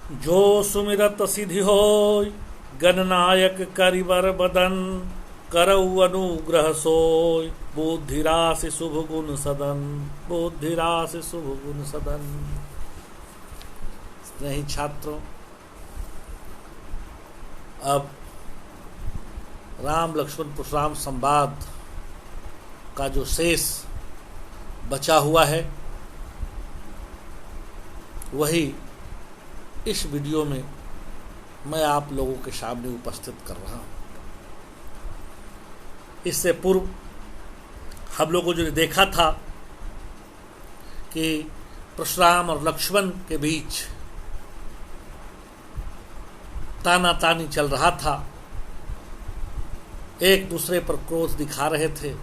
जो सुमिरत सिद्धि होय गणनायक करिवर बदन करऊ अनुग्रह सोय बुद्धिराशि शुभ गुण सदन बुद्धिराशि शुभ गुण सदन। स्नेही छात्रों, अब राम लक्ष्मण परशुराम संवाद का जो शेष बचा हुआ है वही इस वीडियो में मैं आप लोगों के सामने उपस्थित कर रहा हूं। इससे पूर्व हम लोगों ने देखा था कि परशुराम और लक्ष्मण के बीच तानातानी चल रहा था, एक दूसरे पर क्रोध दिखा रहे थे।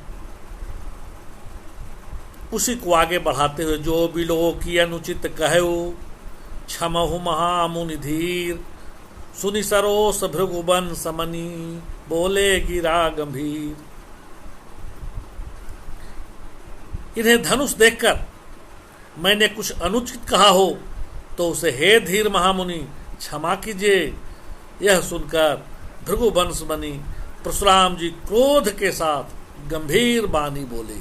उसी को आगे बढ़ाते हुए जो भी लोगों की अनुचित कहो क्षमहु महामुनि धीर सुनि सरोस भृगुबन समनी बोले गिरा गंभीर। इन्हें धनुष देखकर मैंने कुछ अनुचित कहा हो तो उसे हे धीर महामुनि क्षमा कीजिए। यह सुनकर भृगुवंश बनी परशुराम जी क्रोध के साथ गंभीर बानी बोले।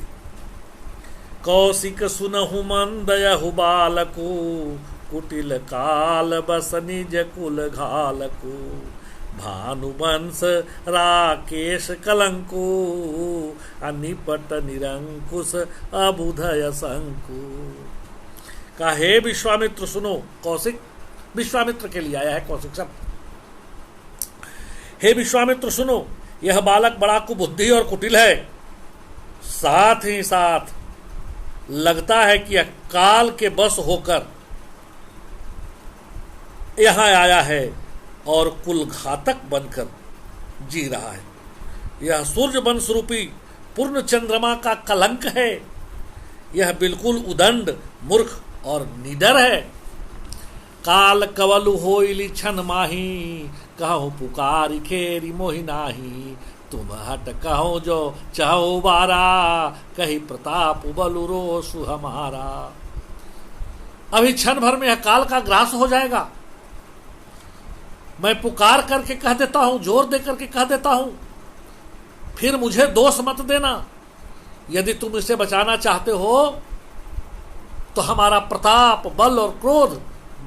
कौशिक सुनहु मंदयहु बालको कुटिल काल बस निज कुल घालको भानुवंश राकेश कलंको अनिपट निरंकुश अबुधय शंकु। कहा हे विश्वामित्र सुनो। कौशिक विश्वामित्र के लिए आया है कौशिक शब्द। हे विश्वामित्र सुनो, यह बालक बड़ा कुबुद्धि और कुटिल है, साथ ही साथ लगता है कि यह काल के बस होकर यहां आया है और कुल घातक बनकर जी रहा है। यह सूर्य वंश रूपी पूर्ण चंद्रमा का कलंक है। यह बिल्कुल उदंड मूर्ख और निडर है। काल कवलु होइली छन माही कहो पुकारी खेरी मोहि नाही तुम हट कहो जो चाहो बारा कही प्रताप बलु रोसु हमारा। अभी क्षण भर में यह काल का ग्रास हो जाएगा। मैं पुकार करके कह देता हूं, जोर दे करके कह देता हूं, फिर मुझे दोष मत देना। यदि तुम इसे बचाना चाहते हो तो हमारा प्रताप बल और क्रोध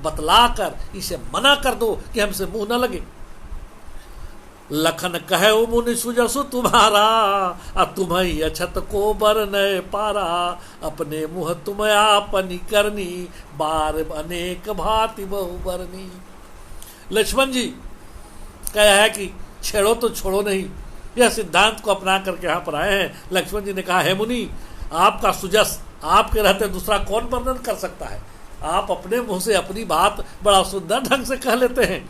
बतलाकर इसे मना कर दो कि हमसे मुंह न लगे। लखन कहे मुनि सुजसु तुम्हारा तुम्हें अछत को बर न पारा अपने मुँह तुम आपनी करनी बार अनेक भांति बहु बरनी। लक्ष्मण जी कहा है कि छेड़ो तो छोड़ो नहीं, यह सिद्धांत को अपना करके यहाँ पर आए हैं। लक्ष्मण जी ने कहा है मुनि, आपका सुजस आपके रहते दूसरा कौन वर्णन कर सकता है। आप अपने मुंह से अपनी बात बड़ा सुंदर ढंग से कह लेते हैं।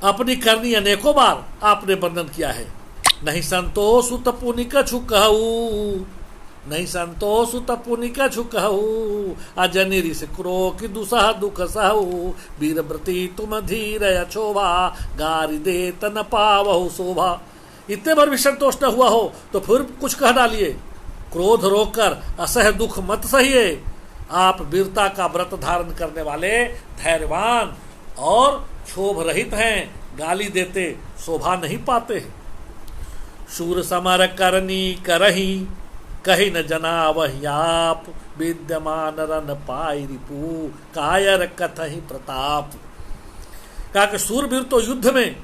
अपनी करनी अनेकों बार आपने वर्णन किया है। नहीं संतोष तपुनि कछु कहू नहीं संतोष तपुनि कछु कहू अजनि ऋष क्रो की दुसह दुख सहू वीरव्रती तुम धीर अछोभा गारी दे तन पावहु शोभा। इतने बार भी संतोष न हुआ हो तो फिर कुछ कह डालिए। क्रोध रोककर असह दुख मत सहिए। आप वीरता का व्रत धारण करने वाले धैर्यवान और क्षोभ रहित हैं, गाली देते शोभा नहीं पाते हैं। शूर समर करनी करही कही न जना वही आप विद्यमान रन पाई रिपु कायर कथहि प्रताप। कहा कि सूरवीर तो युद्ध में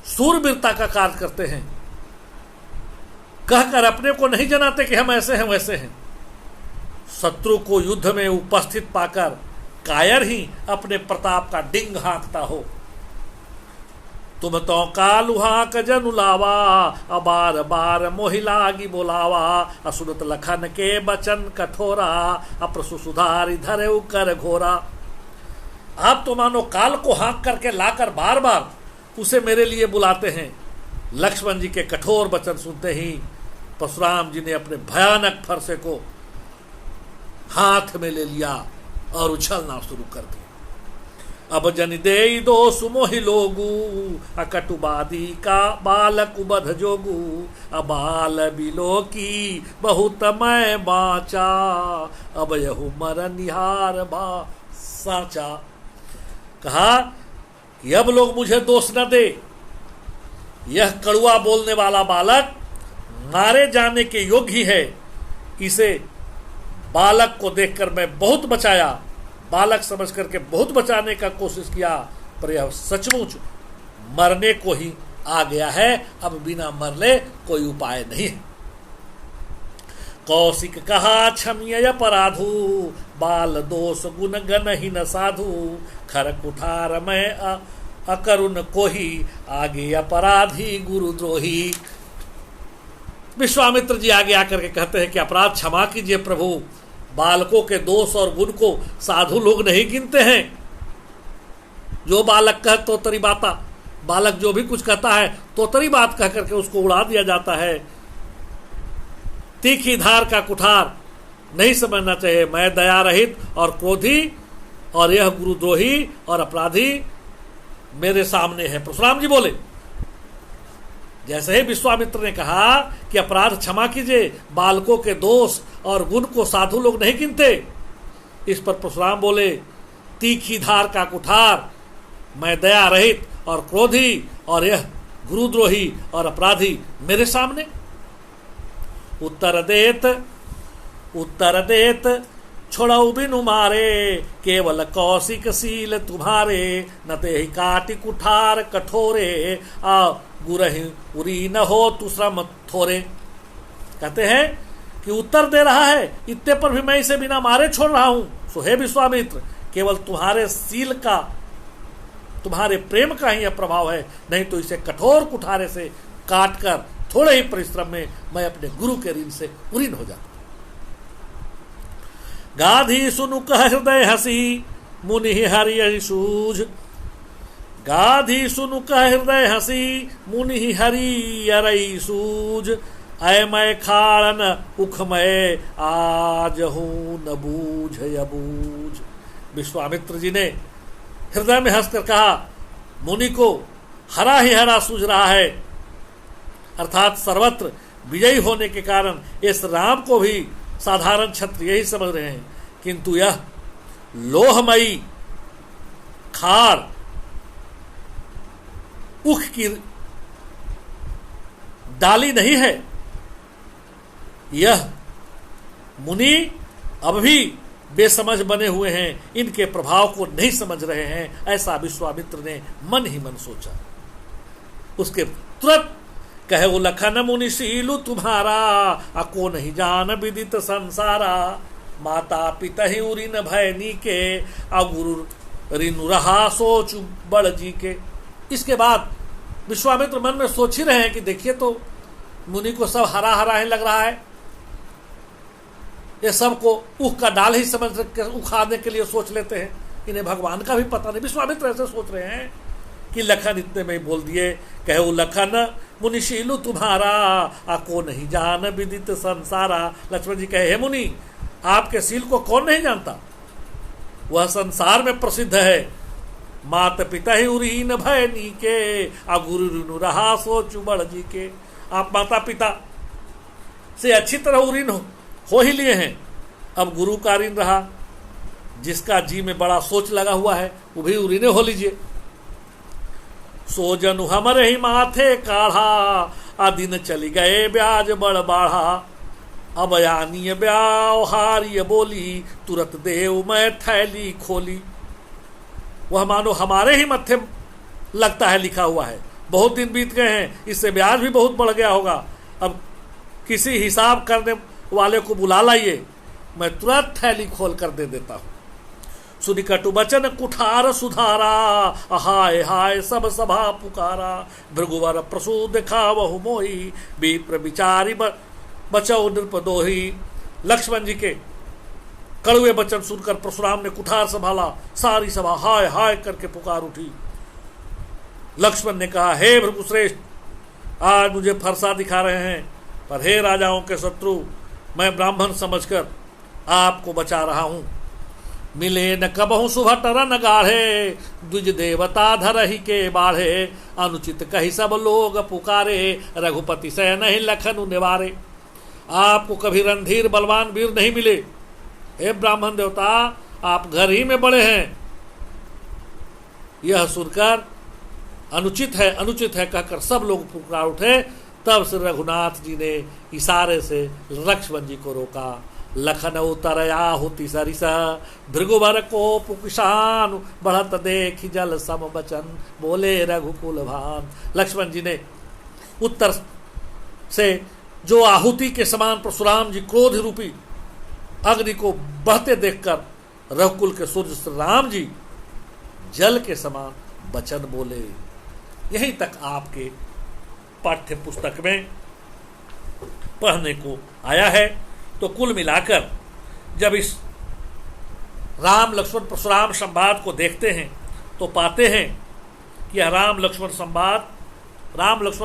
सूरवीरता का कार्य करते हैं, कहकर अपने को नहीं जनाते कि हम ऐसे हैं वैसे हैं। शत्रु को युद्ध में उपस्थित पाकर कायर ही अपने प्रताप का डिंग हाँकता हो। तुम तो कालु हाँक जनु लावा अबार बार मोहि लागी बोलावा असुरत लखन के बचन कठोरा अप्रसु सुधारी धरे कर घोरा। आप तो मानो काल को हाँक करके लाकर बार बार उसे मेरे लिए बुलाते हैं। लक्ष्मण जी के कठोर वचन सुनते ही परशुराम जी ने अपने भयानक फरसे को हाथ में ले लिया और उछलना शुरू कर दिया। अब जन दे दो सुमोहि लोगू अकटुबादी का बालक बध जोगू अबाल बिलो की बहुत मैं बाचा अब यहु मर निहार बा साचा। कहा कि अब लोग मुझे दोष न दे, यह कड़ुआ बोलने वाला बालक मारे जाने के योग्य ही है। इसे बालक को देखकर मैं बहुत बचाया, बालक समझ करके बहुत बचाने का कोशिश किया, पर यह सचमुच मरने को ही आ गया है। अब बिना मरले कोई उपाय नहीं है। कौशिक कहा क्षम्य अपराधु, बाल दोष गुण गण ही न साधु। खर कुठार मैं अकरुण को ही, आगे अपराधी गुरुद्रोही। विश्वामित्र जी आगे आकर के कहते हैं कि अपराध क्षमा कीजिए प्रभु, बालकों के दोष और गुण को साधु लोग नहीं गिनते हैं। जो बालक कह तोतरी बाता, बालक जो भी कुछ कहता है तोतरी बात कह करके उसको उड़ा दिया जाता है। तीखी धार का कुठार नहीं समझना चाहिए। मैं दया रहित और क्रोधी, और यह गुरुद्रोही और अपराधी मेरे सामने है। परशुराम जी बोले, जैसे ही विश्वामित्र ने कहा कि अपराध क्षमा कीजिए, बालकों के दोष और गुण को साधु लोग नहीं गिनते, इस पर परशुराम बोले, तीखी धार का कुठार, मैं दया रहित और क्रोधी, और यह गुरुद्रोही और अपराधी मेरे सामने। उत्तर देत छोड़ऊ बिनु मारे, केवल कौशिक सील तुम्हारे। न ते ही काटी कुठार कठोरे, आ गुरहि उरी न हो तु श्रम थोरे। कहते हैं कि उत्तर दे रहा है, इतने पर भी मैं इसे बिना मारे छोड़ रहा हूं। सो हे विश्वामित्र, केवल तुम्हारे सील का, तुम्हारे प्रेम का ही यह प्रभाव है, नहीं तो इसे कठोर कुठारे से काट कर थोड़े ही परिश्रम में मैं अपने गुरु के ऋण से उरीन हो जाता। गाधी सुनु कह हृदय हसी, मुनि हरि सूझ। गाधी सुनु कह हृदय हसी, मुनि हरि सूझ। अय मैं खाड़न उखमय, आज हूं न बूझ अबूझ। विश्वामित्र जी ने हृदय में हंसकर कहा, मुनि को हरा ही हरा सूझ रहा है, अर्थात सर्वत्र विजयी होने के कारण इस राम को भी साधारण क्षत्रिय ही समझ रहे हैं, किंतु यह लोहमयी खार उख की डाली नहीं है। यह मुनि अब भी बेसमझ बने हुए हैं, इनके प्रभाव को नहीं समझ रहे हैं, ऐसा विश्वामित्र ने मन ही मन सोचा। उसके तुरंत कहे, वो लखन मुनि शीलु तुम्हारा, अको नहीं जान विदित संसारा। माता पिता ही उरिन भयनी के, अगुरु ऋनु रहा सोच बड़ जी के। इसके बाद विश्वामित्र मन में सोच ही रहे हैं कि देखिए तो मुनि को सब हरा हरा ही लग रहा है, ये सबको उख का डाल ही समझ उखाड़ने के लिए सोच लेते हैं, इन्हें भगवान का भी पता नहीं। विश्वामित्र ऐसे सोच रहे हैं कि लखन इतने में बोल दिए, कहे लखन मुनिशीलु तुम्हारा, आको नहीं जान विदित संसारा। लक्ष्मण जी कहे, हे मुनि, आपके सील को कौन नहीं जानता, वह संसार में प्रसिद्ध है। माता पिता ही उरीन भय नीके, अगुरु ऋनु रहा सोच बड़ जी के। आप माता पिता से अच्छी तरह उरीन हो ही लिए हैं, अब गुरु का ऋण रहा, जिसका जी में बड़ा सोच लगा हुआ है वो भी उरीने हो लीजिए। सो जनु हमरे ही माथे काढ़ा, अदिन चली गए ब्याज बड़ बाढ़ा। अब यानी ब्याहारी बोली, तुरंत देव मैं थैली खोली। वह मानो हमारे ही मत्थे लगता है लिखा हुआ है, बहुत दिन बीत गए हैं, इससे ब्याज भी बहुत बढ़ गया होगा, अब किसी हिसाब करने वाले को बुला लाइए, मैं तुरंत थैली खोल कर दे देता हूं। सुनि कटु बचन कुठार सुधारा, हाय हाय सब सभा पुकारा। भृगुवर प्रसूद देखा बहु मोही, विप्र विचारी बचौ नृपदोही। लक्ष्मण जी के कड़वे वचन सुनकर परशुराम ने कुठार संभाला, सारी सभा हाय हाय करके पुकार उठी। लक्ष्मण ने कहा, हे भृगुश्रेष्ठ, आज मुझे फरसा दिखा रहे हैं, पर हे राजाओं के शत्रु, मैं ब्राह्मण समझकर आपको बचा रहा हूं। मिले न कबहु सुभट रन गाढ़े, द्विज देवता धरहि के बाढ़े। अनुचित कही सब लोग पुकारे, रघुपति से नहीं लखन निवारे। आपको कभी रणधीर बलवान वीर नहीं मिले, हे ब्राह्मण देवता, आप घर ही में बड़े हैं। यह सुनकर अनुचित है कहकर सब लोग पुकार उठे। तब श्री रघुनाथ जी ने इशारे से लक्ष्मण जी को रोका। लखन उतरया होती सरिसा भृगुवर को पुकिसान बढ़त देख जल सम बचन बोले रघुकुल भान। लक्ष्मण जी ने उत्तर से जो आहुति के समान परशुराम जी क्रोध रूपी अग्नि को बहते देखकर रघुकुल के सूर्य श्री राम जी जल के समान वचन बोले। यहीं तक आपके पाठ्य पुस्तक में पढ़ने को आया है। तो कुल मिलाकर जब इस राम लक्ष्मण परशुराम संवाद को देखते हैं तो पाते हैं कि यह राम लक्ष्मण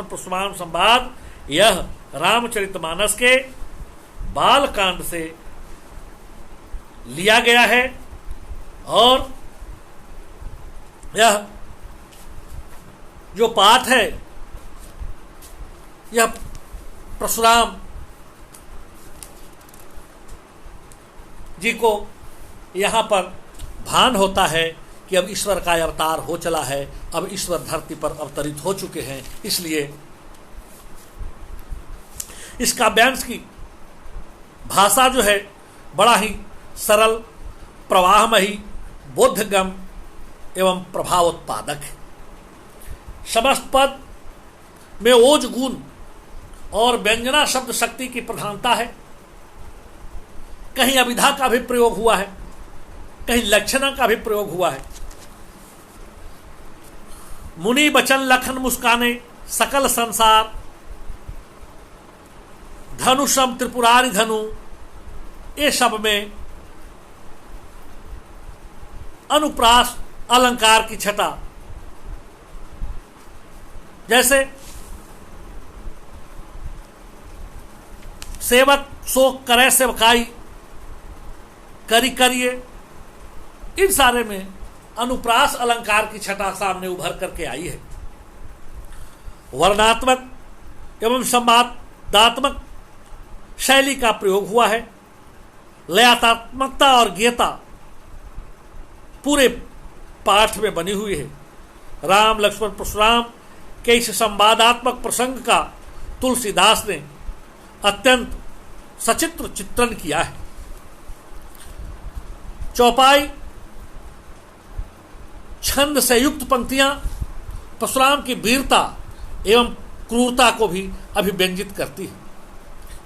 परशुराम संवाद यह रामचरितमानस के बाल कांड से लिया गया है। और यह जो पाठ है यह परशुराम जी को यहाँ पर भान होता है कि अब ईश्वर का अवतार हो चला है, अब ईश्वर धरती पर अवतरित हो चुके हैं। इसलिए इस काव्यांश की भाषा जो है बड़ा ही सरल, प्रवाहमयी, बोधगम एवं प्रभावोत्पादक है। समस्त पद में ओज गुण और व्यंजना शब्द शक्ति की प्रधानता है। कहीं अभिधा का भी प्रयोग हुआ है, कहीं लक्षणा का भी प्रयोग हुआ है। मुनि बचन लखन मुस्काने सकल संसार धनुषम त्रिपुरारी धनु, ये सब में अनुप्रास अलंकार की छटा। जैसे सेवक शोक करे सेवकाई करी करिए, इन सारे में अनुप्रास अलंकार की छटा सामने उभर करके आई है। वर्णात्मक एवं संवादात्मक शैली का प्रयोग हुआ है। लयात्मकता और गेयता पूरे पाठ में बनी हुई है। राम लक्ष्मण परशुराम के इस संवादात्मक प्रसंग का तुलसीदास ने अत्यंत सचित्र चित्रण किया है। चौपाई छंद से युक्त पंक्तियां परशुराम की वीरता एवं क्रूरता को भी अभिव्यंजित करती है।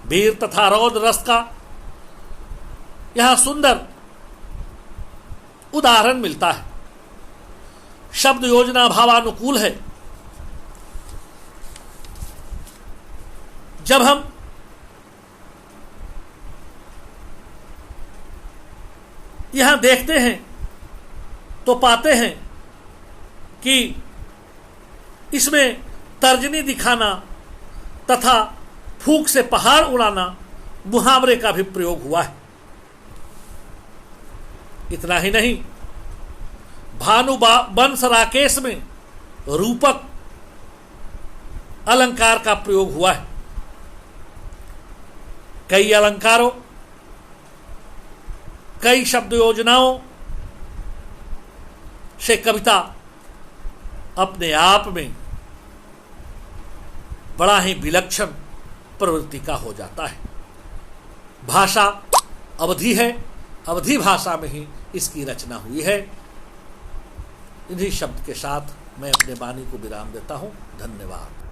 वीर तथा रौद्र रस का यहां सुंदर उदाहरण मिलता है। शब्द योजना भावानुकूल है। जब हम यहां देखते हैं तो पाते हैं कि इसमें तर्जनी दिखाना तथा फूंक से पहाड़ उड़ाना मुहावरे का भी प्रयोग हुआ है। इतना ही नहीं, भानु वंश राकेश में रूपक अलंकार का प्रयोग हुआ है। कई अलंकारों, कई शब्द योजनाओं से कविता अपने आप में बड़ा ही विलक्षण प्रवृत्ति का हो जाता है। भाषा अवधि है, अवधि भाषा में ही इसकी रचना हुई है। इन्हीं शब्द के साथ मैं अपने वाणी को विराम देता हूं। धन्यवाद।